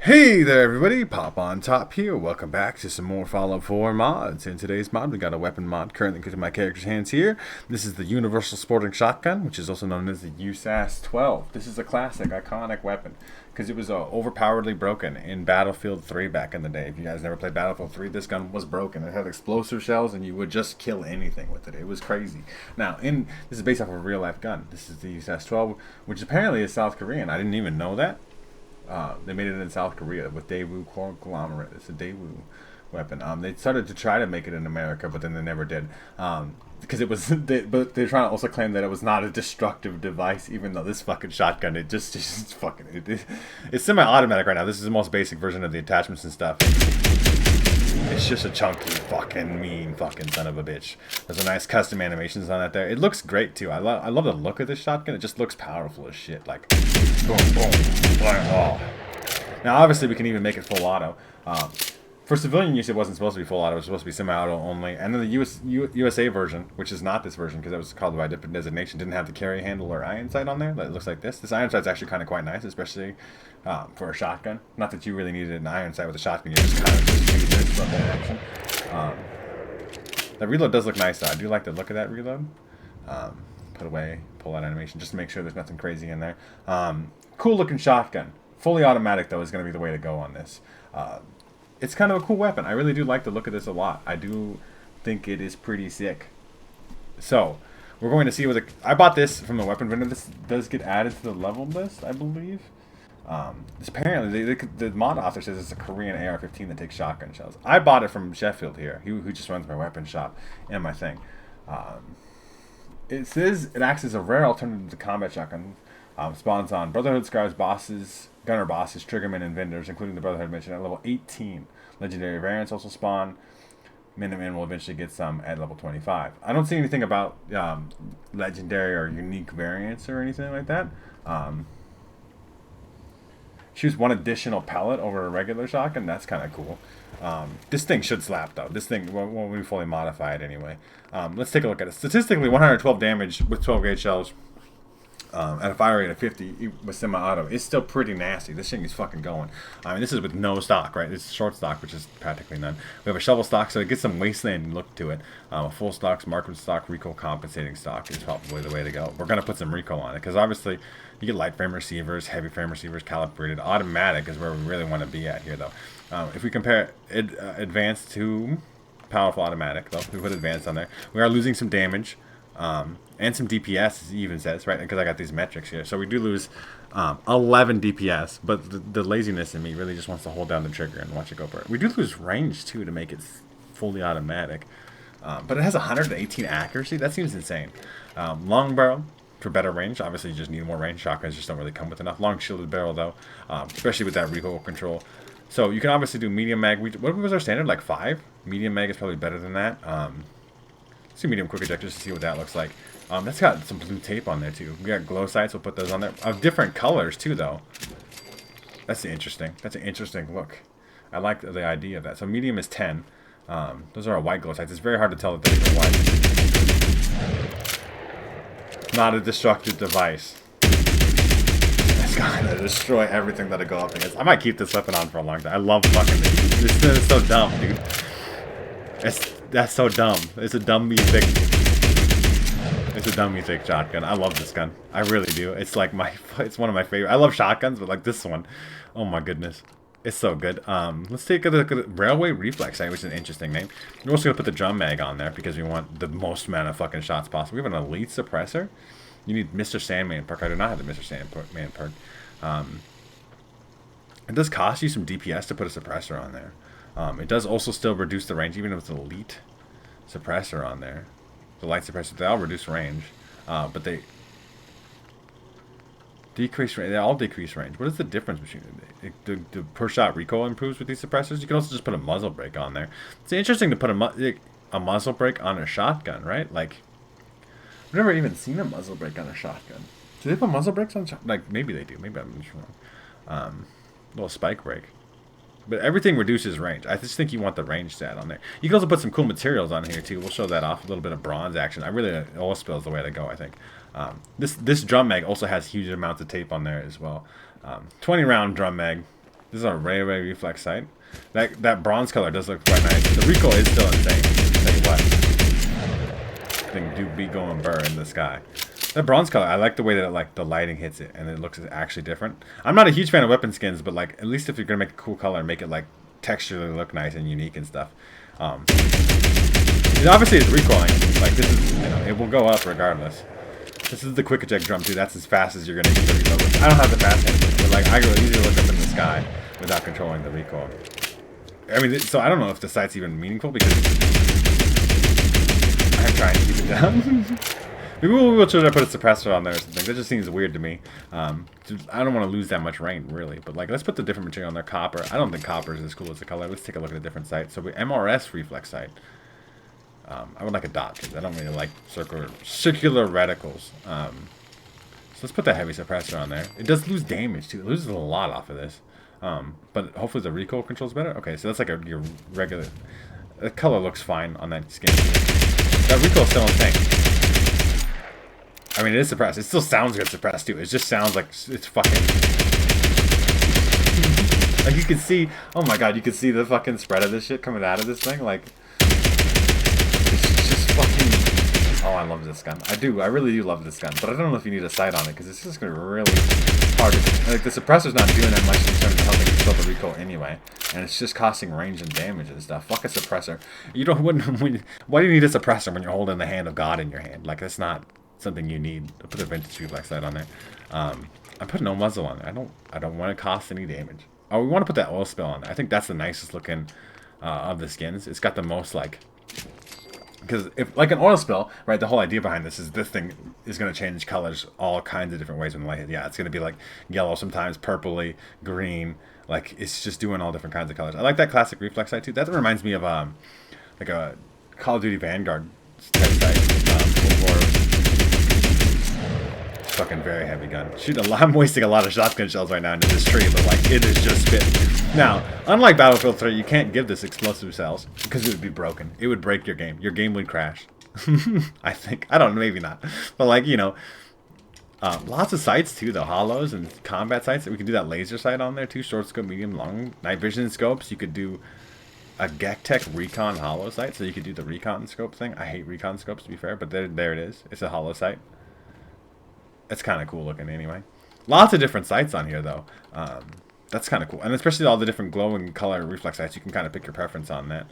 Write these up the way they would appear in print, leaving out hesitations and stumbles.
Hey there everybody, Pop on Top here. Welcome back to some more Fallout 4 mods. In today's mod, we got a weapon mod currently in my character's hands here. This is the Universal Sporting Shotgun, which is also known as the USAS-12. This is a classic, iconic weapon, because it was overpoweredly broken in Battlefield 3 back in the day. If you guys never played Battlefield 3, this gun was broken. It had explosive shells, and you would just kill anything with it. It was crazy. Now, this is based off of a real-life gun. This is the USAS-12, which apparently is South Korean. I didn't even know that. They made it in South Korea with Daewoo conglomerate. It's a Daewoo weapon. They started to try to make it in America, but then they never did. Because it was, but they're trying to also claim that it was not a destructive device, even though this fucking shotgun, it's semi-automatic right now. This is the most basic version of the attachments and stuff. It's just a chunky, fucking mean, fucking son of a bitch. There's a nice custom animations on that there. It looks great too. I love the look of this shotgun. It just looks powerful as shit. Like, boom, boom, bang, oh. Now, obviously, we can even make it full auto. For civilian use, it wasn't supposed to be full auto. It was supposed to be semi-auto only. And then the USA version, which is not this version because that was called by a different designation, didn't have the carry handle or iron sight on there. It looks like this. This iron sight's actually kind of quite nice, especially for a shotgun. Not that you really needed an iron sight with a shotgun. You just kind of just use this for action. The reload does look nice, though. I do like the look of that reload. Put away, pull out animation, just to make sure there's nothing crazy in there. Cool looking shotgun. Fully automatic, though, is going to be the way to go on this. It's kind of a cool weapon. I really do like the look of this a lot. I do think it is pretty sick. So, we're going to see what I bought this from the weapon vendor. This does get added to the level list, I believe. Apparently, the mod author says it's a Korean AR-15 that takes shotgun shells. I bought it from Sheffield here, who just runs my weapon shop and my thing. It says it acts as a rare alternative to combat shotgun. Spawns on Brotherhood, Scars, Bosses, Gunner Bosses, Triggermen, and Vendors, including the Brotherhood mentioned at level 18. Legendary variants also spawn. Minutemen will eventually get some at level 25. I don't see anything about legendary or unique variants or anything like that. Shoots one additional pellet over a regular shotgun. That's kind of cool. This thing should slap, though. This thing won't be fully modified anyway. Let's take a look at it. Statistically, 112 damage with 12 gauge shells. At a fire rate of 50 with semi-auto, it's still pretty nasty. This thing is fucking going. I mean, this is with no stock, right? This is short stock, which is practically none. We have a shovel stock, so it gets some wasteland look to it. A full stock, marksman stock, recoil compensating stock is probably the way to go. We're going to put some recoil on it, because obviously you get light frame receivers, heavy frame receivers, calibrated. Automatic is where we really want to be at here, though. If we compare advanced to powerful automatic, though, we put advanced on there, we are losing some damage. And some DPS, it even says, right? Because I got these metrics here. So we do lose 11 DPS, but the laziness in me really just wants to hold down the trigger and watch it go for it. We do lose range, too, to make it fully automatic. But it has 118 accuracy. That seems insane. Long barrel for better range. Obviously, you just need more range. Shotguns just don't really come with enough. Long shielded barrel, though, especially with that recoil control. So you can obviously do medium mag. What was our standard? Like 5? Medium mag is probably better than that. Let's do medium quick ejectors to see what that looks like. That's got some blue tape on there too. We got glow sights. We'll put those on there of different colors too, though. That's interesting. That's an interesting look. I like the idea of that. So medium is 10. Those are our white glow sights. It's very hard to tell that they're white. Not a destructive device. It's gonna destroy everything that'll go up against. I might keep this weapon on for a long time. I love fucking this. This thing is so dumb, dude. That's so dumb. It's a dummy thick. It's a dummy thick shotgun. I love this gun. I really do. It's like it's one of my favorite. I love shotguns, but like this one, oh my goodness, it's so good. Let's take a look at Railway Reflex, which is an interesting name. We're also gonna put the drum mag on there because we want the most amount of fucking shots possible. We have an elite suppressor. You need Mr. Sandman perk. I do not have the Mr. Sandman perk. It does cost you some DPS to put a suppressor on there. It does also still reduce the range, even with the elite suppressor on there. The light suppressor, they all reduce range, but they decrease range. They all decrease range. What is the difference between the per shot recoil improves with these suppressors? You can also just put a muzzle brake on there. It's interesting to put a muzzle brake on a shotgun, right? Like, I've never even seen a muzzle brake on a shotgun. Do they put muzzle brakes on? Like, maybe they do. Maybe I'm just wrong. Little spike brake. But everything reduces range. I just think you want the range stat on there. You can also put some cool materials on here too. We'll show that off. A little bit of bronze action. I really oil spill is the way to go, I think. This drum mag also has huge amounts of tape on there as well. 20 round drum mag. This is a ray reflex sight. That bronze color does look quite nice. The recoil is still insane. Tell you what, thing do be going burr in the sky. That bronze color, I like the way that like the lighting hits it and it looks actually different. I'm not a huge fan of weapon skins, but like at least if you're gonna make a cool color, make it like texturally look nice and unique and stuff. Obviously it's recoiling. Like this is, you know, it will go up regardless. This is the quick eject drum too. That's as fast as you're gonna get the recoil. I don't have the fast hand, but like I go easily look up in the sky without controlling the recoil. I mean, so I don't know if the sight's even meaningful because I'm trying to keep it down. Maybe we'll try to put a suppressor on there or something. That just seems weird to me. I don't want to lose that much range, really. But like, let's put the different material on there. Copper. I don't think copper is as cool as the color. Let's take a look at a different sight. So MRS reflex sight. I would like a dot because I don't really like circular reticles. So let's put that heavy suppressor on there. It does lose damage too. It loses a lot off of this. But hopefully the recoil controls better. Okay, so that's like your regular. The color looks fine on that skin. That recoil's still insane. I mean, it is suppressed. It still sounds good suppressed too. It just sounds like it's fucking. Like you can see. Oh my god, you can see the fucking spread of this shit coming out of this thing. Like it's just fucking. Oh, I love this gun. I do. I really do love this gun. But I don't know if you need a sight on it because it's just gonna be really hard. Like the suppressor's not doing that much in terms of helping control the recoil anyway, and it's just costing range and damage and stuff. Fuck a suppressor. You don't. Why do you need a suppressor when you're holding the hand of God in your hand? Like that's not something you need. I'll put a vintage reflex sight on there. I put no muzzle on there. I don't want to cost any damage. Oh, we want to put that oil spill on there. I think that's the nicest looking of the skins. It's got the most like. Because if like an oil spill, right, the whole idea behind this is this thing is going to change colors all kinds of different ways when the light hits. Yeah, it's going to be like yellow sometimes, purpley, green. Like it's just doing all different kinds of colors. I like that classic reflex sight too. That reminds me of like a Call of Duty Vanguard type sight. Fucking very heavy gun. I'm wasting a lot of shotgun shells right now into this tree, but like it is just spitting. Now, unlike Battlefield 3, you can't give this explosive cells because it would be broken. It would break your game. Your game would crash. I think. I don't know, maybe not. But like, you know, lots of sights too, though. Hollows and combat sights. We can do that laser sight on there too. Short scope, medium, long. Night vision scopes. You could do a Gektech recon hollow sight, so you could do the recon scope thing. I hate recon scopes to be fair, but there it is. It's a hollow sight. It's kind of cool looking anyway. Lots of different sights on here though. That's kind of cool. And especially all the different glowing color reflex sights, you can kind of pick your preference on that.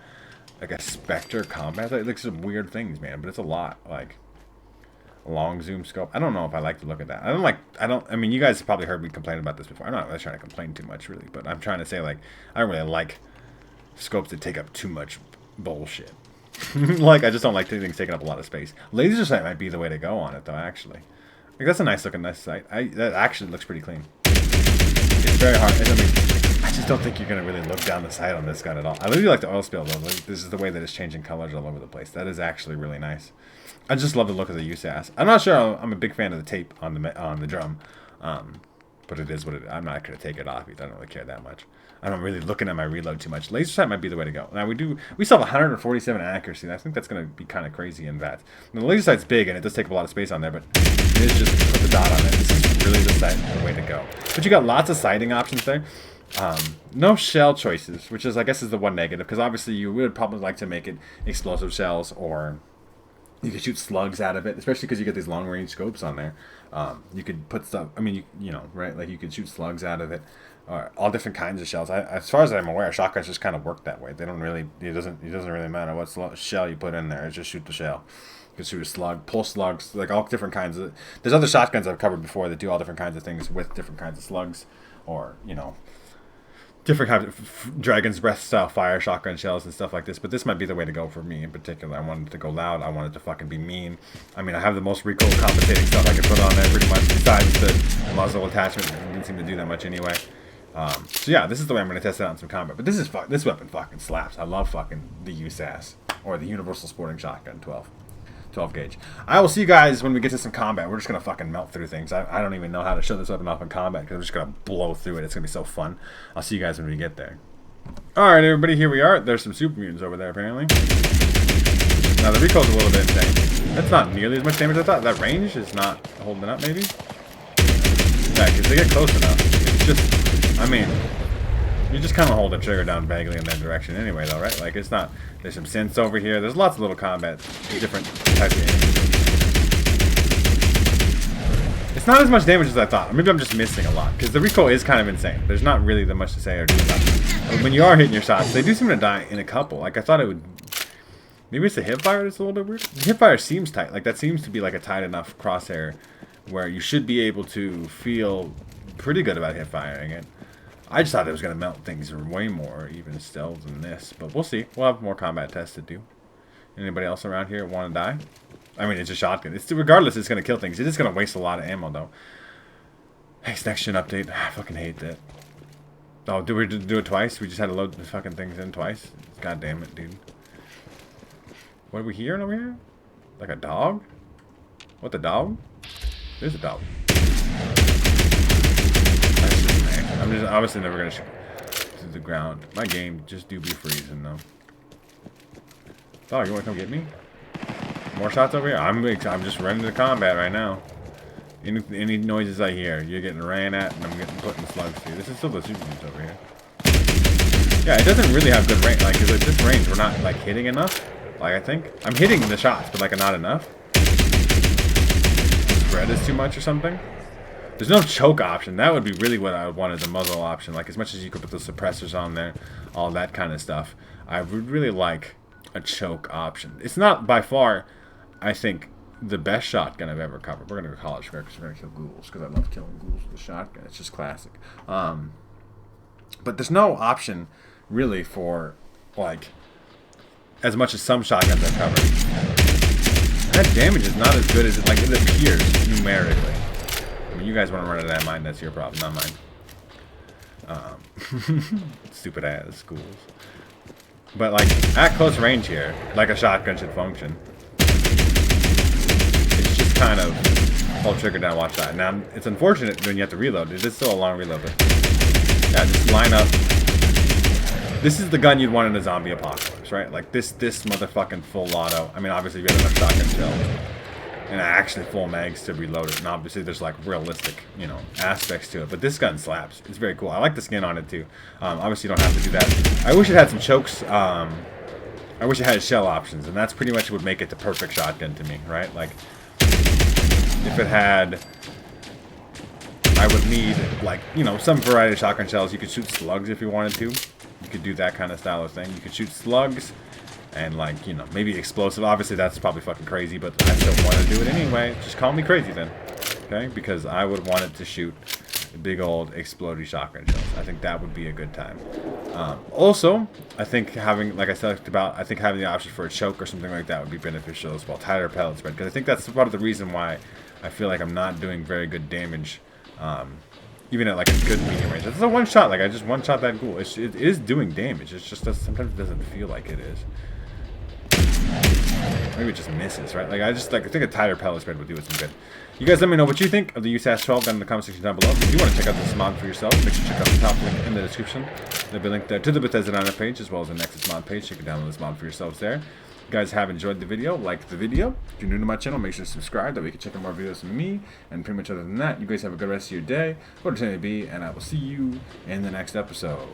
Like a Spectre combat sight. Like some weird things, man, but it's a lot. Like a long zoom scope. I don't know if I like to look at that. I mean, you guys have probably heard me complain about this before. I'm not really trying to complain too much really, but I'm trying to say like, I don't really like scopes that take up too much bullshit. Like, I just don't like things taking up a lot of space. Laser sight might be the way to go on it though, actually. Like, that's a nice looking sight. That actually looks pretty clean. It's very hard. I mean, I just don't think you're going to really look down the sight on this gun at all. I really like the oil spill though. Like, this is the way that it's changing colors all over the place. That is actually really nice. I just love the look of the USAS. I'm not sure I'm a big fan of the tape on the drum. But it is what it is. I'm not going to take it off either. I don't really care that much. I'm not really looking at my reload too much. Laser sight might be the way to go. Now we still have 147 accuracy. I think that's going to be kind of crazy in VATS. The laser sight's big and it does take up a lot of space on there, but it is just put the dot on it. This is really the way to go. But you got lots of sighting options there. No shell choices, which is I guess is the one negative, because obviously you would probably like to make it explosive shells, or you could shoot slugs out of it, especially because you get these long range scopes on there. You could put stuff. I mean, you know, right? Like you could shoot slugs out of it. All different kinds of shells. As far as I'm aware, shotguns just kind of work that way. They don't really. It doesn't really matter what shell you put in there. It's just shoot the shell. You can shoot a slug, pull slugs, like all different kinds of. There's other shotguns I've covered before that do all different kinds of things with different kinds of slugs, or you know, different kinds of dragon's breath style fire shotgun shells and stuff like this. But this might be the way to go for me in particular. I wanted to go loud. I wanted to fucking be mean. I mean, I have the most recoil compensating stuff I can put on there pretty much, besides the muzzle attachment. It didn't seem to do that much anyway. So yeah, this is the way I'm going to test it out in some combat. But this weapon fucking slaps. I love fucking the USAS, or the Universal Sporting Shotgun 12 gauge. I will see you guys when we get to some combat. We're just going to fucking melt through things. I don't even know how to show this weapon off in combat, because we're just going to blow through it. It's going to be so fun. I'll see you guys when we get there. Alright everybody, here we are. There's some super mutants over there apparently. Now the recoil's a little bit insane. That's not nearly as much damage as I thought. That range is not holding up maybe? Yeah, because they get close enough. It's just, I mean, You just kind of hold the trigger down vaguely in that direction anyway, though, right? Like, it's not... There's some synths over here. There's lots of little combat, different types of enemies. It's not as much damage as I thought. Maybe I'm just missing a lot, because the recoil is kind of insane. There's not really that much to say or do about it. But when you are hitting your shots, they do seem to die in a couple. Like, I thought it would... Maybe it's the hipfire that's a little bit weird. The hipfire seems tight. Like, that seems to be like a tight enough crosshair where you should be able to feel pretty good about hipfiring it. I just thought it was going to melt things way more, even still, than this. But we'll see. We'll have more combat tests to do. Anybody else around here want to die? I mean, it's a shotgun. Regardless, it's going to kill things. It is going to waste a lot of ammo, though. Hey, next gen update. I fucking hate that. Oh, did we do it twice? We just had to load the fucking things in twice? God damn it, dude. What are we hearing over here? Like a dog? What, the dog? There's a dog. I'm just obviously never gonna shoot to the ground. My game just do be freezing though. Oh, you wanna come get me? More shots over here? I'm just running to combat right now. Any noises I hear, you're getting ran at, and I'm getting put in slugs too. This is still the super units over here. Yeah, it doesn't really have good range. Like, cause at this range, we're not like hitting enough. Like, I think I'm hitting the shots, but like not enough. The spread is too much or something. There's no choke option. That would be really what I would want as a muzzle option. Like, as much as you could put the suppressors on there, all that kind of stuff. I would really like a choke option. It's not by far, I think, the best shotgun I've ever covered. We're going to go college square because we're going to kill ghouls. Because I love killing ghouls with a shotgun. It's just classic. But there's no option, really, for, like, as much as some shotguns I've covered. And that damage is not as good as it, like, it appears numerically. I mean, you guys want to run out of that mine, that's your problem, not mine. Stupid ass schools. But, like, at close range here, like a shotgun should function. It's just kind of hold trigger down, watch that. Now, it's unfortunate when you have to reload. It is still a long reload, but yeah, just line up. This is the gun you'd want in a zombie apocalypse, right? Like, this motherfucking full auto. I mean, obviously, you have enough shotgun shells. And actually full mags to reload it. And obviously there's like realistic, you know, aspects to it. But this gun slaps. It's very cool. I like the skin on it too. Obviously you don't have to do that. I wish it had some chokes. I wish it had shell options. And that's pretty much what would make it the perfect shotgun to me, right? Like, if it had... I would need, like, you know, some variety of shotgun shells. You could shoot slugs if you wanted to. You could do that kind of style of thing. You could shoot slugs. And, like, you know, maybe explosive. Obviously, that's probably fucking crazy, but I still want to do it anyway. Just call me crazy then, okay? Because I would want it to shoot big old explodey shotgun shells. I think that would be a good time. Also, I think having, like I said about, I think having the option for a choke or something like that would be beneficial as well. Tighter pellet spread, because I think that's part of the reason why I feel like I'm not doing very good damage, even at like a good medium range. It's a one shot. Like, I just one shot that ghoul. It is doing damage. It's just that sometimes it doesn't feel like it is. Maybe it just misses, right? Like, I think a tighter pellet spread would do it some good. You guys let me know what you think of the USAS-12 down in the comment section down below. If you want to check out this mod for yourself, make sure to check out the top link in the description. There'll be a link there to the Bethesda Diner page as well as the Nexus mod page. You can download this mod for yourselves there. If you guys have enjoyed the video, like the video. If you're new to my channel, make sure to subscribe. That way you can check out more videos from me. And pretty much other than that, you guys have a good rest of your day. Go to 10AB, and I will see you in the next episode.